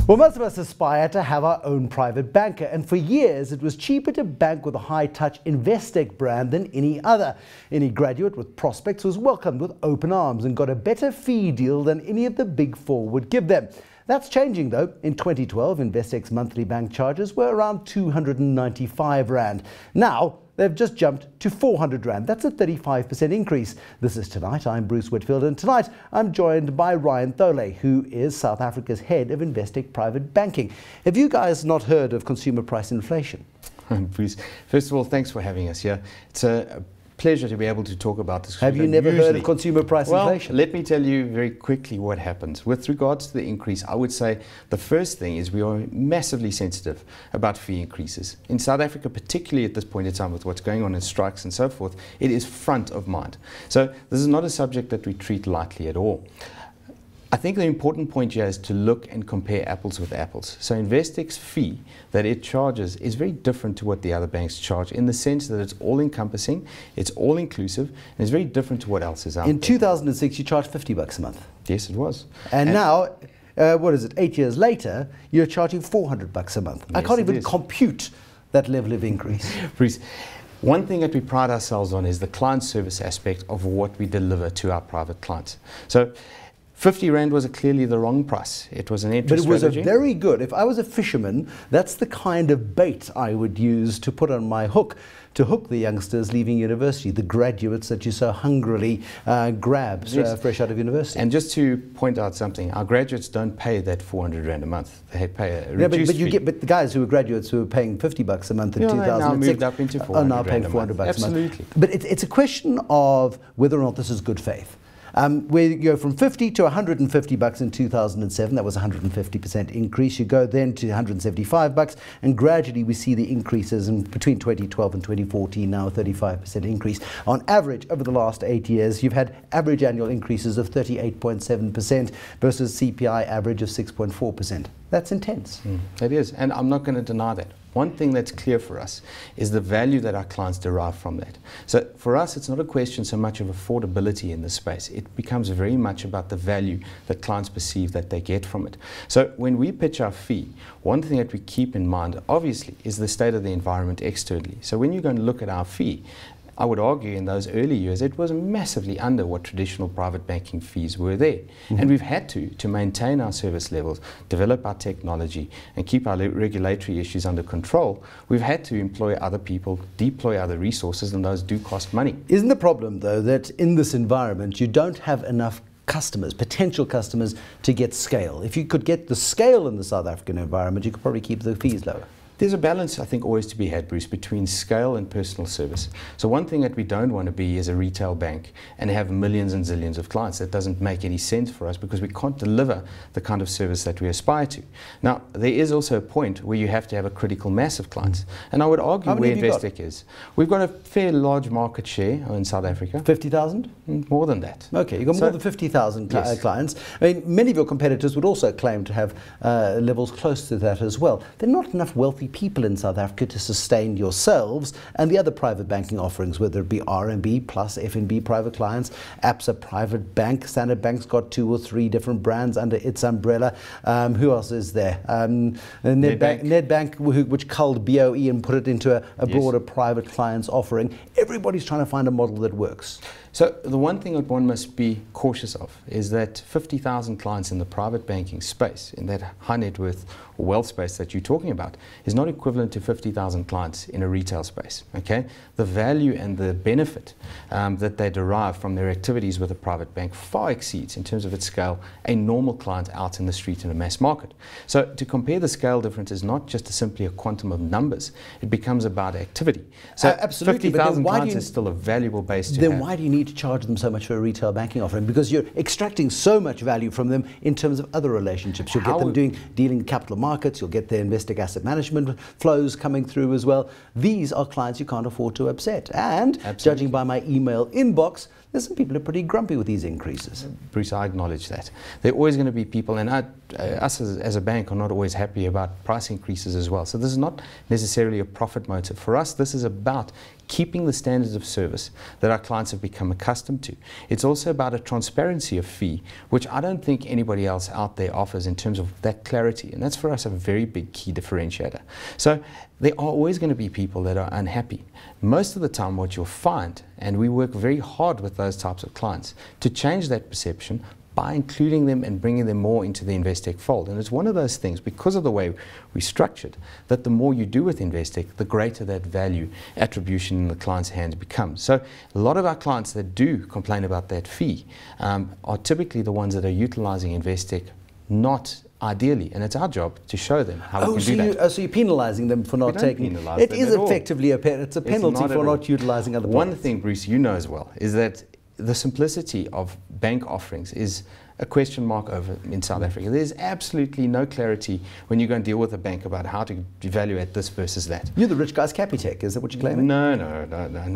Well, most of us aspire to have our own private banker, and for years it was cheaper to bank with a high-touch Investec brand than any other. Any graduate with prospects was welcomed with open arms and got a better fee deal than any of the big four would give them. That's changing though. In 2012, Investec's monthly bank charges were around 295 Rand. Now, they've just jumped to 400 Rand. That's a 35% increase. This is Tonight. I'm Bruce Whitfield, and tonight I'm joined by Ryan Tholet, who is South Africa's head of Investec Private Banking. Have you guys not heard of consumer price inflation? Bruce, first of all, thanks for having us here. It's a pleasure to be able to talk about this. Have you never heard of consumer price inflation? Let me tell you very quickly what happens. With regards to the increase, I would say the first thing is we are massively sensitive about fee increases. In South Africa, particularly at this point in time with what's going on in strikes and so forth, it is front of mind. So this is not a subject that we treat lightly at all. I think the important point here is to look and compare apples with apples. So Investec's fee that it charges is very different to what the other banks charge, in the sense that it's all-encompassing, it's all-inclusive, and it's very different to what else is out there. In 2006, you charged $50 a month. Yes, it was. And now, what is it, 8 years later, you're charging $400 a month. Yes, I can't even compute that level of increase. Bruce, one thing that we pride ourselves on is the client service aspect of what we deliver to our private clients. So 50 Rand was clearly the wrong price. It was an entry strategy. But it was a very good. If I was a fisherman, that's the kind of bait I would use to put on my hook, to hook the youngsters leaving university, the graduates that you so hungrily grab fresh out of university. And just to point out something, our graduates don't pay that 400 Rand a month. They pay a reduced fee. But the guys who were graduates who were paying $50 a month in 2006 now moved up into 400 are now paying $400 a month. Absolutely. But it's a question of whether or not this is good faith. We go from 50 to $150 in 2007. That was a 150% increase. You go then to $175, and gradually we see the increases in between 2012 and 2014, now a 35% increase. On average, over the last 8 years, you've had average annual increases of 38.7% versus CPI average of 6.4%. That's intense. It is, and I'm not going to deny that. One thing that's clear for us is the value that our clients derive from that. So for us, it's not a question so much of affordability in this space. It becomes very much about the value that clients perceive that they get from it. So when we pitch our fee, one thing that we keep in mind, obviously, is the state of the environment externally. So when you're going to look at our fee, I would argue in those early years it was massively under what traditional private banking fees were there. And we've had to maintain our service levels, develop our technology, and keep our regulatory issues under control. We've had to employ other people, deploy other resources, and those do cost money. Isn't the problem, though, that in this environment you don't have enough customers, potential customers, to get scale? If you could get the scale in the South African environment, you could probably keep the fees lower. There's a balance, I think, always to be had, Bruce, between scale and personal service. So one thing that we don't want to be is a retail bank and have millions and zillions of clients. That doesn't make any sense for us because we can't deliver the kind of service that we aspire to. Now, there is also a point where you have to have a critical mass of clients. And I would argue where Investec is. We've got a fair large market share in South Africa. 50,000? More than that. Okay, you've got more than 50,000 clients. I mean, many of your competitors would also claim to have levels close to that as well. There are not enough wealthy people in South Africa to sustain yourselves and the other private banking offerings, whether it be RMB plus FNB private clients, APSA private bank. Standard Bank's got 2 or 3 different brands under its umbrella. Who else is there? Nedbank, which culled BOE and put it into a broader private clients offering. Everybody's trying to find a model that works. So the one thing that one must be cautious of is that 50,000 clients in the private banking space, in that high net worth or wealth space that you're talking about, is not equivalent to 50,000 clients in a retail space. Okay, the value and the benefit that they derive from their activities with a private bank far exceeds, in terms of its scale, a normal client out in the street in a mass market. So to compare the scale difference is not just simply a quantum of numbers; it becomes about activity. So absolutely, 50,000 clients is still a valuable base to have. Then why do you need to charge them so much for a retail banking offering? Because you're extracting so much value from them in terms of other relationships. You'll get them dealing in capital markets, you'll get their Investec asset management flows coming through as well. These are clients you can't afford to upset. And judging by my email inbox, there's some people who are pretty grumpy with these increases. Bruce, I acknowledge that. There are always going to be people, and us as a bank are not always happy about price increases as well. So this is not necessarily a profit motive. For us, this is about keeping the standards of service that our clients have become accustomed to. It's also about a transparency of fee, which I don't think anybody else out there offers in terms of that clarity. And that's for us a very big key differentiator. So there are always going to be people that are unhappy. Most of the time what you'll find, and we work very hard with those types of clients, to change that perception by including them and bringing them more into the Investec fold. And it's one of those things, because of the way we structured, that the more you do with Investec, the greater that value attribution in the client's hands becomes. So a lot of our clients that do complain about that fee are typically the ones that are utilizing Investec not ideally, and it's our job to show them how we can do that. So you're penalising them for not taking it. It is effectively a penalty for not utilising other products. One thing, Bruce, you know as well, is that the simplicity of bank offerings is a question mark over in South Africa. There's absolutely no clarity when you go and deal with a bank about how to evaluate this versus that. You're the rich guy's Capitec, is that what you're claiming? No,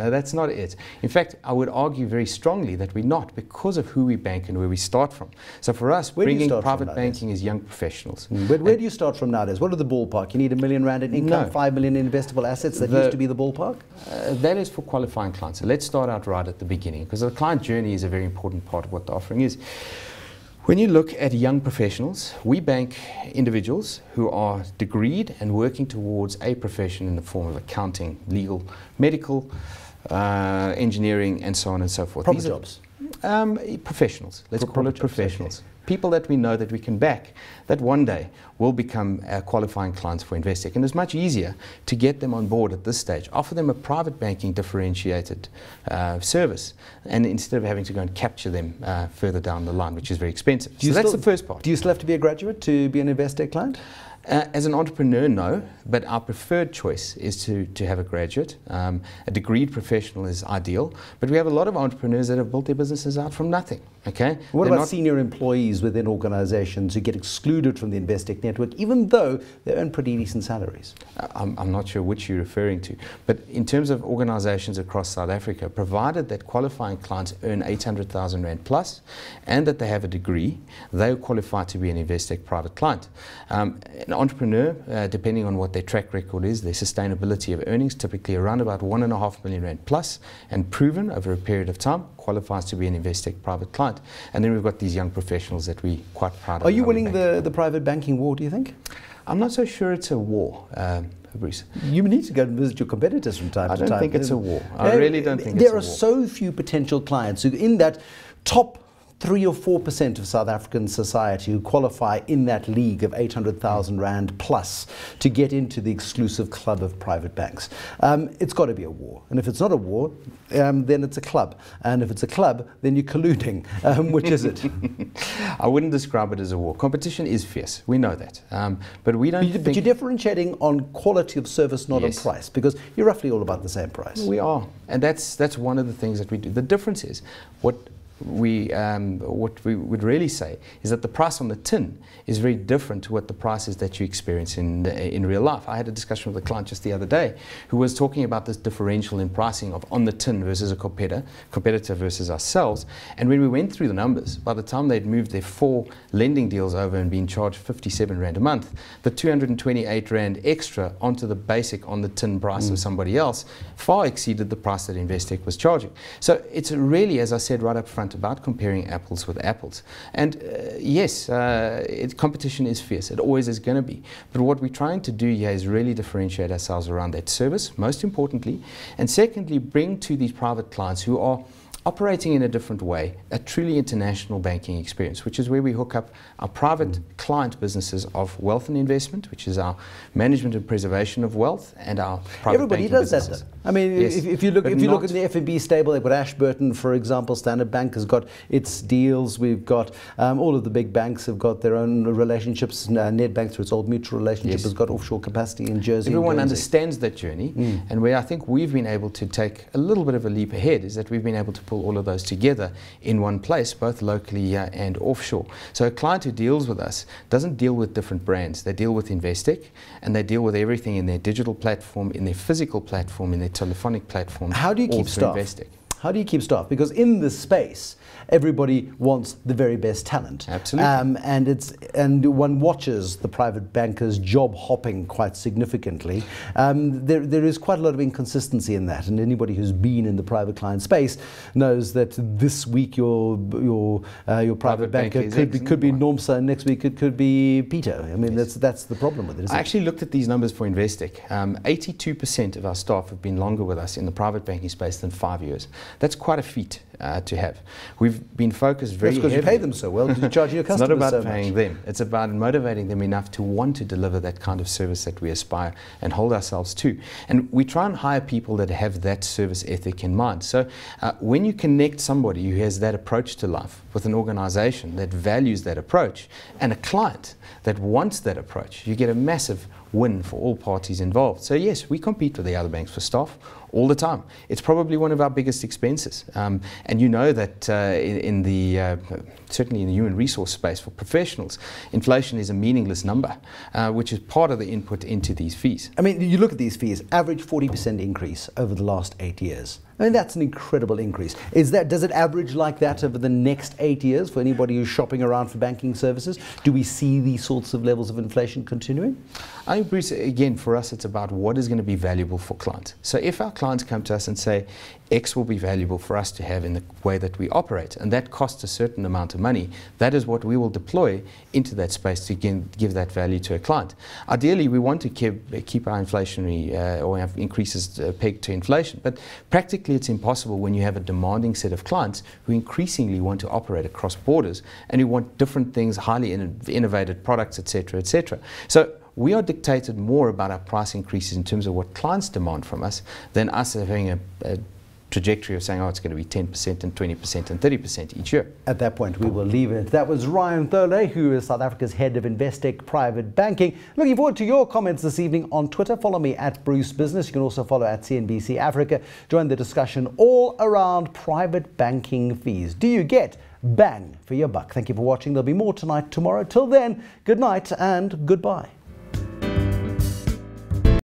that's not it. In fact, I would argue very strongly that we're not, because of who we bank and where we start from. So for us, bringing private banking is young professionals. Where do you start from nowadays? What are the ballpark? You need $1 million in income, No. 5 million in investable assets? That used to be the ballpark? That is for qualifying clients. So let's start out right at the beginning, because the client journey is a very important part of what the offering is. When you look at young professionals, we bank individuals who are degreed and working towards a profession in the form of accounting, legal, medical, engineering, and so on and so forth. Proper jobs? Professionals. Let's call it professionals. Okay. People that we know that we can back, that one day will become qualifying clients for Investec. And it's much easier to get them on board at this stage, offer them a private banking differentiated service, and instead of having to go and capture them further down the line, which is very expensive. So that's the first part. Do you still have to be a graduate to be an Investec client? As an entrepreneur, no, but our preferred choice is to have a graduate. A degreed professional is ideal, but we have a lot of entrepreneurs that have built their businesses out from nothing. Okay. What about senior employees within organizations who get excluded from the Investec network, even though they earn pretty decent salaries? I'm not sure which you're referring to, but in terms of organizations across South Africa, provided that qualifying clients earn 800,000 Rand plus and that they have a degree, they qualify to be an Investec private client. An entrepreneur, depending on what their track record is, their sustainability of earnings, typically around about 1.5 million Rand plus and proven over a period of time, qualifies to be an Investec private client. And then we've got these young professionals that we're quite proud of. Are you winning the private banking war, do you think? I'm not so sure it's a war, Bruce. You need to go and visit your competitors from time to time. I don't think it's a war. I really don't think it's a war. There are so few potential clients who, in that top 3 or 4% of South African society who qualify in that league of 800,000 Rand plus to get into the exclusive club of private banks. It's got to be a war. And if it's not a war, then it's a club. And if it's a club, then you're colluding. Which is it? I wouldn't describe it as a war. Competition is fierce. We know that. But we don't think... But you're differentiating on quality of service, not on price, because you're roughly all about the same price. We are. And that's one of the things that we do. The difference is what we would really say is that the price on the tin is very different to what the price is that you experience in real life. I had a discussion with a client just the other day who was talking about this differential in pricing of on the tin versus a competitor versus ourselves. And when we went through the numbers, by the time they'd moved their 4 lending deals over and been charged 57 Rand a month, the 228 Rand extra onto the basic on the tin price of somebody else far exceeded the price that Investec was charging. So it's really, as I said right up front, about comparing apples with apples. And yes, competition is fierce. It always is going to be. But what we're trying to do here is really differentiate ourselves around that service, most importantly, and secondly, bring to these private clients who are operating in a different way, a truly international banking experience, which is where we hook up our private client businesses of wealth and investment, which is our management and preservation of wealth, and our private banking businesses. Everybody does that, though. I mean, yes, if you look at the FNB stable, they've got Ashburton, for example. Standard Bank has got its deals. We've got all of the big banks have got their own relationships. Nedbank, through its Old Mutual relationship, has got offshore capacity in Jersey. Everyone understands that journey, and where I think we've been able to take a little bit of a leap ahead is that we've been able to pull all of those together in one place, both locally and offshore. So a client who deals with us doesn't deal with different brands. They deal with Investec, and they deal with everything in their digital platform, in their physical platform, in their telephonic platform. How do you keep staff? How do you keep staff? Because in this space, everybody wants the very best talent. Absolutely. And one watches the private bankers job hopping quite significantly. There is quite a lot of inconsistency in that, and anybody who's been in the private client space knows that this week your private banker could be Normsa, and next week it could be Peter. I mean, yes. that's the problem with it. I actually looked at these numbers for Investec. 82% of our staff have been longer with us in the private banking space than 5 years. That's quite a feat to have. We've been focused very heavily. That's because you pay them so well. You charge your customers so much. It's not about paying them. It's about motivating them enough to want to deliver that kind of service that we aspire and hold ourselves to. And we try and hire people that have that service ethic in mind. So when you connect somebody who has that approach to life with an organization that values that approach and a client that wants that approach, you get a massive win for all parties involved. So yes, we compete with the other banks for staff all the time. It's probably one of our biggest expenses. And you know that certainly in the human resource space for professionals, inflation is a meaningless number, which is part of the input into these fees. I mean, you look at these fees, average 40% increase over the last 8 years. I mean, that's an incredible increase. Does it average like that over the next 8 years for anybody who's shopping around for banking services? Do we see these sorts of levels of inflation continuing? I think, Bruce, again, for us, it's about what is going to be valuable for clients. So if our clients come to us and say, X will be valuable for us to have in the way that we operate, and that costs a certain amount of money, that is what we will deploy into that space to give that value to a client. Ideally, we want to keep our inflationary or have increases pegged to inflation, but practically it's impossible when you have a demanding set of clients who increasingly want to operate across borders and who want different things, highly innovative products, etc., etc. So we are dictated more about our price increases in terms of what clients demand from us than us having a trajectory of saying, oh, it's going to be 10% and 20% and 30% each year. At that point, we will leave it. That was Ryan Tholet, who is South Africa's head of Investec Private Banking. Looking forward to your comments this evening on Twitter. Follow me at Bruce Business. You can also follow at CNBC Africa. Join the discussion all around private banking fees. Do you get bang for your buck? Thank you for watching. There'll be more tonight, tomorrow. Till then, good night and goodbye.